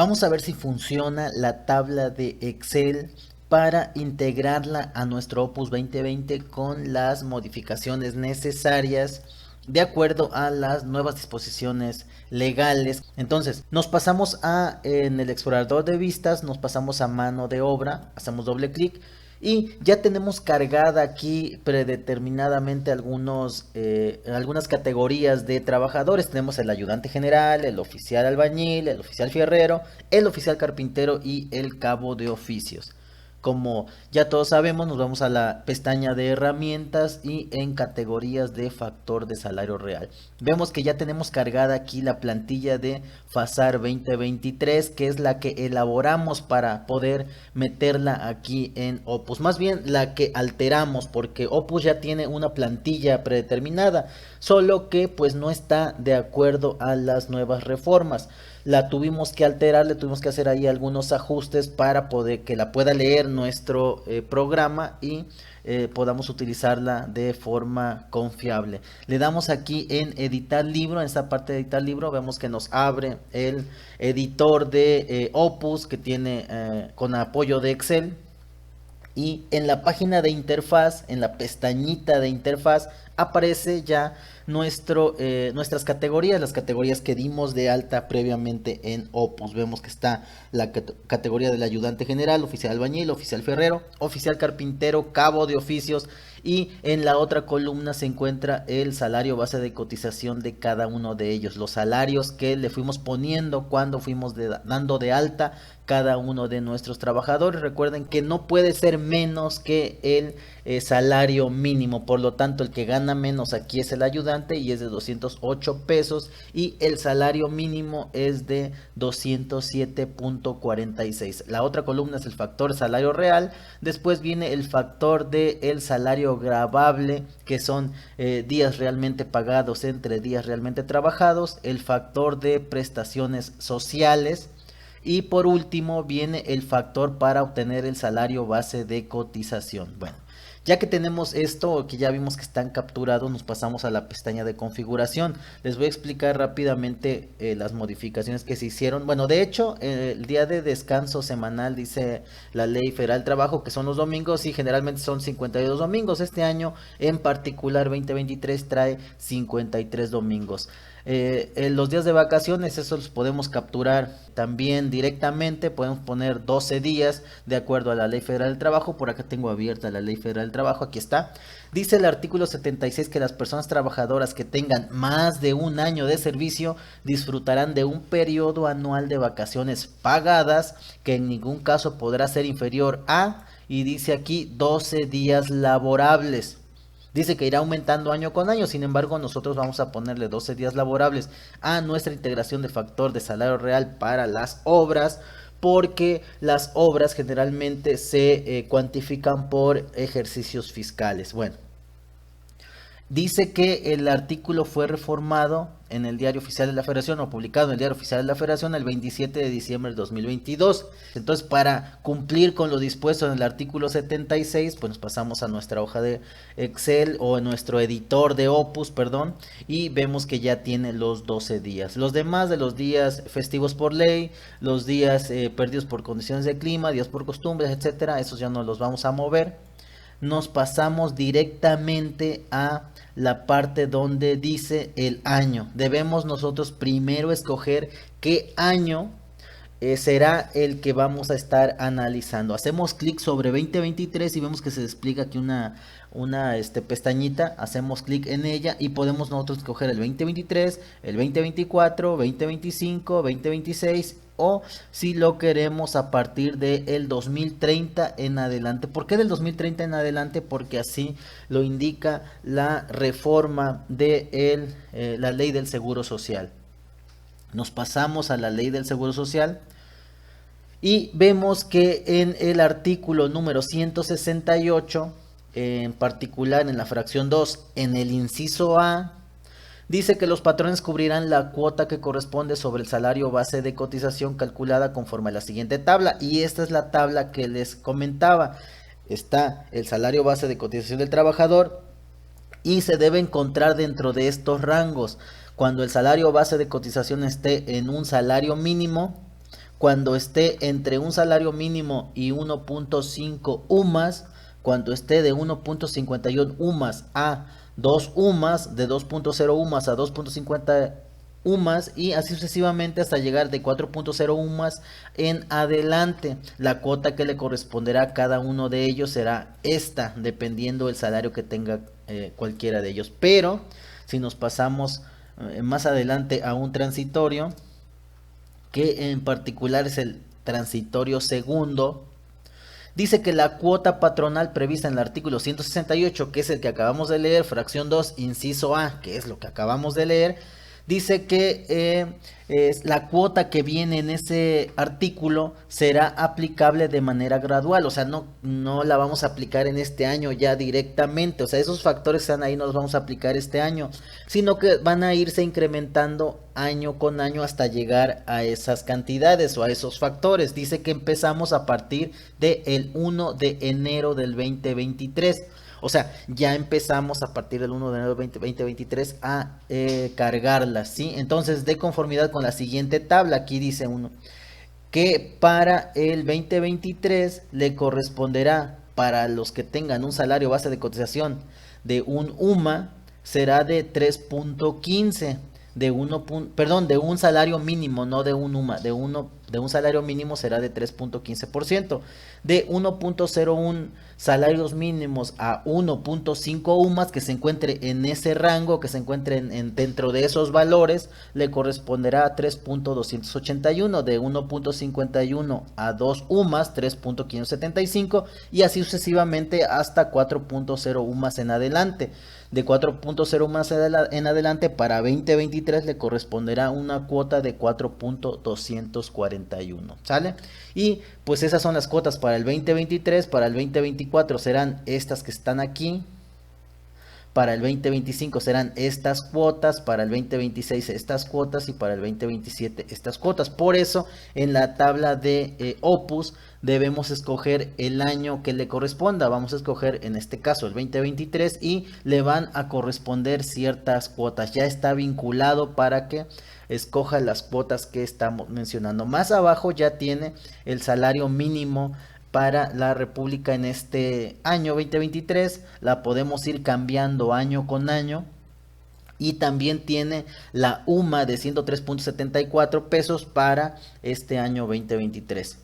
Vamos a ver si funciona la tabla de Excel para integrarla a nuestro Opus 2020 con las modificaciones necesarias de acuerdo a las nuevas disposiciones legales. Entonces, nos pasamos en el explorador de vistas, nos pasamos a mano de obra, hacemos doble clic y ya tenemos cargada aquí predeterminadamente algunas categorías de trabajadores. Tenemos el ayudante general, el oficial albañil, el oficial fierrero, el oficial carpintero y el cabo de oficios. Como ya todos sabemos, nos vamos a la pestaña de herramientas y en categorías de factor de salario real. Vemos que ya tenemos cargada aquí la plantilla de FASAR 2023, que es la que elaboramos para poder meterla aquí en Opus. Más bien la que alteramos, porque Opus ya tiene una plantilla predeterminada, solo que pues no está de acuerdo a las nuevas reformas. La tuvimos que alterar, le tuvimos que hacer ahí algunos ajustes para poder que la pueda leer nuestro programa y podamos utilizarla de forma confiable. Le damos aquí en editar libro, en esta parte de editar libro vemos que nos abre el editor de Opus que tiene con apoyo de Excel. Y en la página de interfaz, en la pestañita de interfaz, aparece ya nuestras categorías, las categorías que dimos de alta previamente en Opus. Vemos que está la categoría del ayudante general, oficial albañil, oficial ferrero, oficial carpintero, cabo de oficios, y en la otra columna se encuentra el salario base de cotización de cada uno de ellos, los salarios que le fuimos poniendo cuando fuimos dando de alta cada uno de nuestros trabajadores. Recuerden que no puede ser menos que el salario mínimo, por lo tanto el que gana menos aquí es el ayudante y es de 208 pesos y el salario mínimo es de 207.46. La otra columna es el factor salario real, después viene el factor de el salario gravable, que son días realmente pagados entre días realmente trabajados, el factor de prestaciones sociales. Y por último viene el factor para obtener el salario base de cotización. Bueno, ya que tenemos esto, que ya vimos que están capturados, nos pasamos a la pestaña de configuración. Les voy a explicar rápidamente las modificaciones que se hicieron. Bueno, de hecho, el día de descanso semanal dice la Ley Federal del Trabajo que son los domingos y generalmente son 52 domingos. Este año en particular 2023 trae 53 domingos. En los días de vacaciones, eso los podemos capturar también directamente. Podemos poner 12 días de acuerdo a la Ley Federal del Trabajo. Por acá tengo abierta la Ley Federal del Trabajo, aquí está. Dice el artículo 76 que las personas trabajadoras que tengan más de un año de servicio disfrutarán de un periodo anual de vacaciones pagadas que en ningún caso podrá ser inferior a, y dice aquí, 12 días laborables. Dice que irá aumentando año con año, sin embargo nosotros vamos a ponerle 12 días laborables a nuestra integración de factor de salario real para las obras, porque las obras generalmente se cuantifican por ejercicios fiscales. Bueno, dice que el artículo fue reformado en el Diario Oficial de la Federación o publicado en el Diario Oficial de la Federación el 27 de diciembre de 2022. Entonces, para cumplir con lo dispuesto en el artículo 76, pues nos pasamos a nuestra hoja de Excel o en nuestro editor de Opus, perdón, y vemos que ya tiene los 12 días. Los demás de los días festivos por ley, los días perdidos por condiciones de clima, días por costumbres, etcétera, esos ya no los vamos a mover. Nos pasamos directamente a la parte donde dice el año. Debemos nosotros primero escoger qué año será el que vamos a estar analizando. Hacemos clic sobre 2023 y vemos que se despliega aquí una pestañita. Hacemos clic en ella y podemos nosotros escoger el 2023, el 2024, 2025, 2026 o si lo queremos a partir del 2030 en adelante. ¿Por qué del 2030 en adelante? Porque así lo indica la reforma de la ley del Seguro Social. Nos pasamos a la ley del Seguro Social y vemos que en el artículo número 168, en particular en la fracción 2, en el inciso A, dice que los patrones cubrirán la cuota que corresponde sobre el salario base de cotización calculada conforme a la siguiente tabla. Y esta es la tabla que les comentaba. Está el salario base de cotización del trabajador y se debe encontrar dentro de estos rangos. Cuando el salario base de cotización esté en un salario mínimo, cuando esté entre un salario mínimo y 1.5 UMAS, cuando esté de 1.51 UMAS a 2 UMAS, de 2.0 UMAS a 2.50 UMAS y así sucesivamente hasta llegar de 4.0 UMAS en adelante. La cuota que le corresponderá a cada uno de ellos será esta, dependiendo del salario que tenga cualquiera de ellos. Pero si nos pasamos más adelante a un transitorio, que en particular es el transitorio segundo, dice que la cuota patronal prevista en el artículo 168, que es el que acabamos de leer, fracción 2, inciso A, que es lo que acabamos de leer, dice que la cuota que viene en ese artículo será aplicable de manera gradual, o sea, no la vamos a aplicar en este año ya directamente, o sea, esos factores que están ahí no los vamos a aplicar este año, sino que van a irse incrementando año con año hasta llegar a esas cantidades o a esos factores. Dice que empezamos a partir del 1 de enero del 2023. O sea, ya empezamos a partir del 1 de enero del 2023 a cargarlas, ¿sí? Entonces, de conformidad con la siguiente tabla, aquí dice uno que para el 2023 le corresponderá, para los que tengan un salario base de cotización de un UMA, será de 3.15, de de un salario mínimo, no de un UMA, de un salario mínimo será de 3.15%, de 1.01 salarios mínimos a 1.5 UMAS que se encuentre en ese rango, que se encuentre dentro de esos valores, le corresponderá a 3.281, de 1.51 a 2 UMAS 3.575 y así sucesivamente hasta 4.0 UMAS en adelante. De 4.0 más en adelante para 2023 le corresponderá una cuota de 4.241, ¿sale? Y pues esas son las cuotas para el 2023, para el 2024 serán estas que están aquí, para el 2025 serán estas cuotas, para el 2026 estas cuotas y para el 2027 estas cuotas. Por eso en la tabla de Opus debemos escoger el año que le corresponda. Vamos a escoger en este caso el 2023 y le van a corresponder ciertas cuotas. Ya está vinculado para que escoja las cuotas que estamos mencionando. Más abajo ya tiene el salario mínimo para la República en este año 2023, la podemos ir cambiando año con año y también tiene la UMA de 103.74 pesos para este año 2023.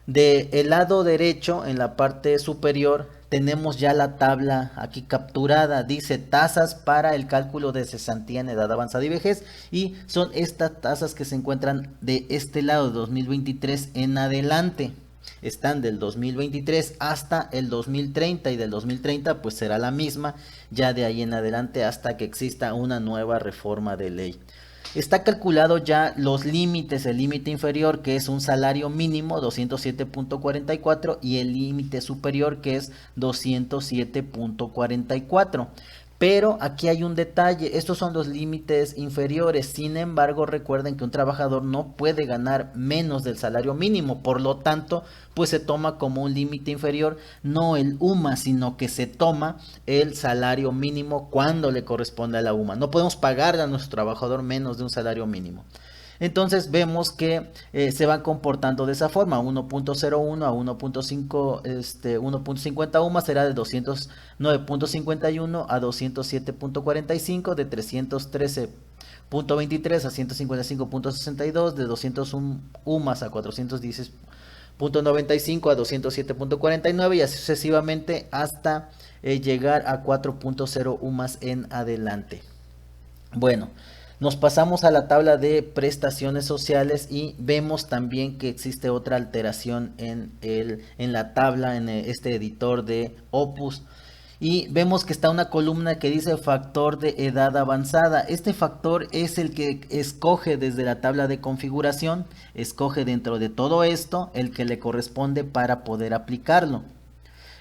Del lado derecho, en la parte superior, tenemos ya la tabla aquí capturada, dice tasas para el cálculo de cesantía en edad avanzada y vejez y son estas tasas que se encuentran de este lado, 2023 en adelante. Están del 2023 hasta el 2030 y del 2030 pues será la misma ya de ahí en adelante hasta que exista una nueva reforma de ley. Está calculado ya los límites, el límite inferior que es un salario mínimo 207.44 y el límite superior que es 207.44. Pero aquí hay un detalle, estos son los límites inferiores, sin embargo recuerden que un trabajador no puede ganar menos del salario mínimo, por lo tanto pues se toma como un límite inferior no el UMA, sino que se toma el salario mínimo cuando le corresponde a la UMA. No podemos pagarle a nuestro trabajador menos de un salario mínimo. Entonces vemos que se van comportando de esa forma, 1.01 a 1.5, 1.50 UMA será de 209.51 a 207.45, de 313.23 a 155.62, de 201 UMAS a 416.95 a 207.49 y así sucesivamente hasta llegar a 4.0 UMAS en adelante. Bueno, nos pasamos a la tabla de prestaciones sociales y vemos también que existe otra alteración en la tabla, en este editor de Opus. Y vemos que está una columna que dice factor de edad avanzada. Este factor es el que escoge desde la tabla de configuración, escoge dentro de todo esto el que le corresponde para poder aplicarlo.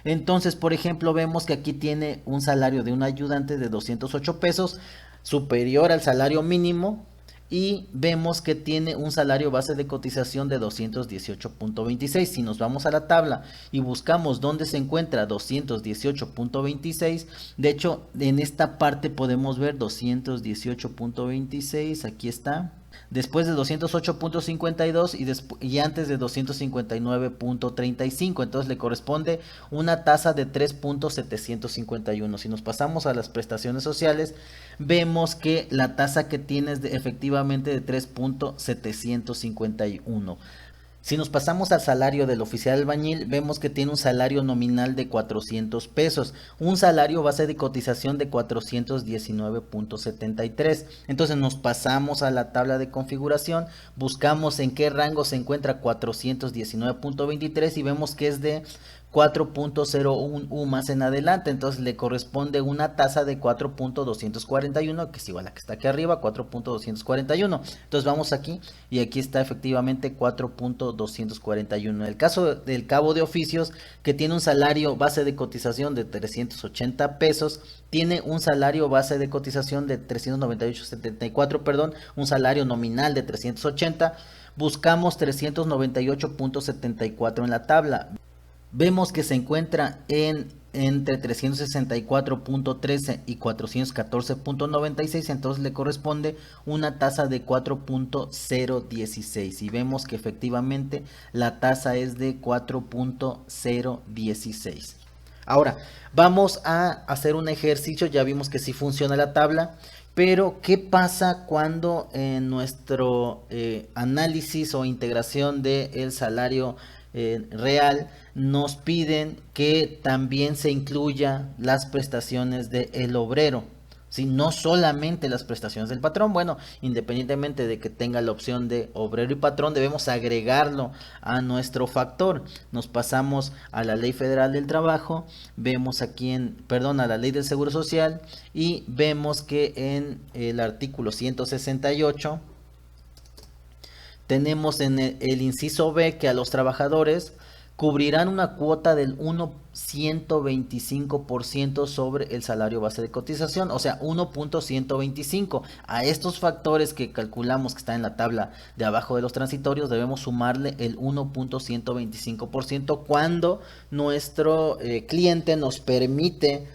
Entonces, por ejemplo, vemos que aquí tiene un salario de un ayudante de 208 pesos, superior al salario mínimo, y vemos que tiene un salario base de cotización de 218.26. Si nos vamos a la tabla y buscamos dónde se encuentra 218.26, de hecho en esta parte podemos ver 218.26, aquí está, después de 208.52 y antes de 259.35, entonces le corresponde una tasa de 3.751. Si nos pasamos a las prestaciones sociales, vemos que la tasa que tiene es efectivamente de 3.751. Si nos pasamos al salario del oficial albañil, vemos que tiene un salario nominal de 400 pesos, un salario base de cotización de 419.73. Entonces nos pasamos a la tabla de configuración, buscamos en qué rango se encuentra 419.23 y vemos que es de 4.01 U más en adelante, entonces le corresponde una tasa de 4.241, que es igual a la que está aquí arriba, 4.241. Entonces vamos aquí y aquí está efectivamente 4.241. En el caso del cabo de oficios, que tiene un salario base de cotización de 380 pesos, tiene un salario base de cotización de 398.74, perdón, un salario nominal de 380, buscamos 398.74 en la tabla. Vemos que se encuentra entre 364.13 y 414.96, entonces le corresponde una tasa de 4.016 y vemos que efectivamente la tasa es de 4.016. Ahora vamos a hacer un ejercicio, ya vimos que sí funciona la tabla, pero ¿qué pasa cuando en nuestro análisis o integración del salario real nos piden que también se incluya las prestaciones del obrero? ¿Sí? No solamente las prestaciones del patrón. Bueno, independientemente de que tenga la opción de obrero y patrón, debemos agregarlo a nuestro factor. Nos pasamos a la Ley Federal del Trabajo, vemos aquí a la Ley del Seguro Social y vemos que en el artículo 168 tenemos en el inciso B que a los trabajadores cubrirán una cuota del 1.125% sobre el salario base de cotización, o sea, 1.125. A estos factores que calculamos que están en la tabla de abajo de los transitorios, debemos sumarle el 1.125% cuando nuestro cliente nos permite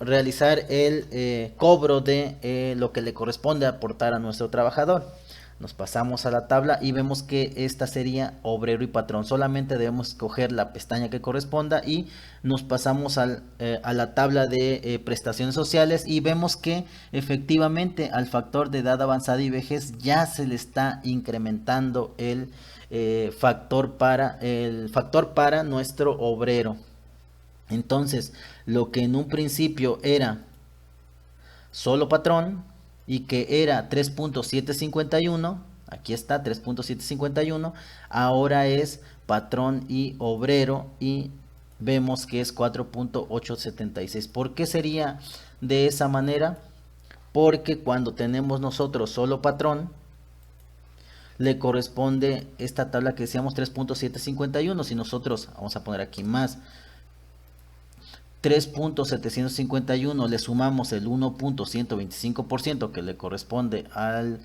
realizar el cobro de lo que le corresponde aportar a nuestro trabajador. Nos pasamos a la tabla y vemos que esta sería obrero y patrón. Solamente debemos escoger la pestaña que corresponda y nos pasamos a la tabla de prestaciones sociales y vemos que efectivamente al factor de edad avanzada y vejez ya se le está incrementando el factor para nuestro obrero. Entonces, lo que en un principio era solo patrón y que era 3.751, aquí está 3.751, ahora es patrón y obrero y vemos que es 4.876. ¿Por qué sería de esa manera? Porque cuando tenemos nosotros solo patrón, le corresponde esta tabla que decíamos 3.751. Si nosotros, vamos a poner aquí más 3.751 le sumamos el 1.125% que le corresponde al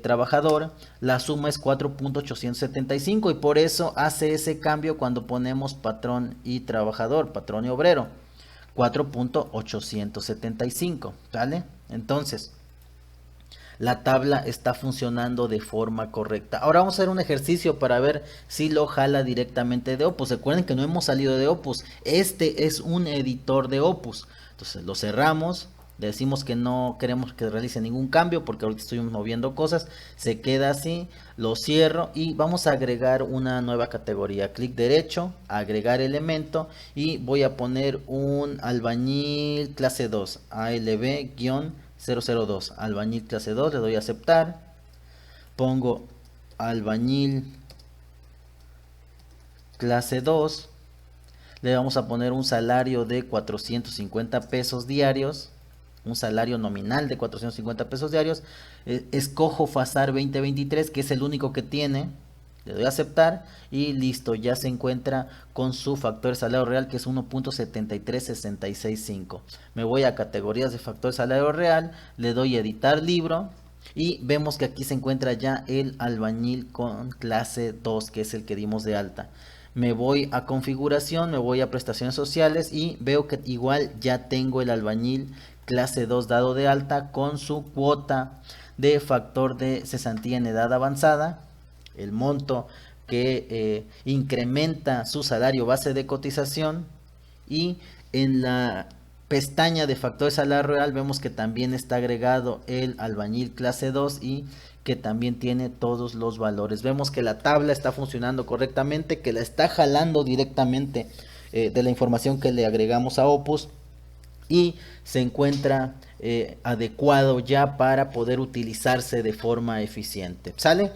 trabajador, la suma es 4.875 y por eso hace ese cambio cuando ponemos patrón y trabajador, patrón y obrero, 4.875, ¿vale? Entonces la tabla está funcionando de forma correcta. Ahora vamos a hacer un ejercicio para ver si lo jala directamente de Opus. Recuerden que no hemos salido de Opus. Este es un editor de Opus. Entonces lo cerramos. Le decimos que no queremos que realice ningún cambio porque ahorita estoy moviendo cosas. Se queda así. Lo cierro y vamos a agregar una nueva categoría. Clic derecho, agregar elemento y voy a poner un albañil clase 2, ALB-002, albañil clase 2, le doy a aceptar, pongo albañil clase 2, le vamos a poner un salario de 450 pesos diarios, un salario nominal de 450 pesos diarios, escojo FASAR 2023 que es el único que tiene, le doy a aceptar y listo, ya se encuentra con su factor de salario real que es 1.73665. Me voy a categorías de factor de salario real, le doy a editar libro y vemos que aquí se encuentra ya el albañil con clase 2 que es el que dimos de alta. Me voy a configuración, me voy a prestaciones sociales y veo que igual ya tengo el albañil clase 2 dado de alta con su cuota de factor de cesantía en edad avanzada, el monto que incrementa su salario base de cotización, y en la pestaña de factor de salario real vemos que también está agregado el albañil clase 2 y que también tiene todos los valores. Vemos que la tabla está funcionando correctamente, que la está jalando directamente de la información que le agregamos a Opus, y se encuentra adecuado ya para poder utilizarse de forma eficiente. ¿Sale?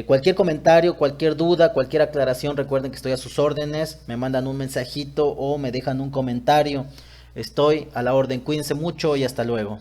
Cualquier comentario, cualquier duda, cualquier aclaración, recuerden que estoy a sus órdenes. Me mandan un mensajito o me dejan un comentario. Estoy a la orden. Cuídense mucho y hasta luego.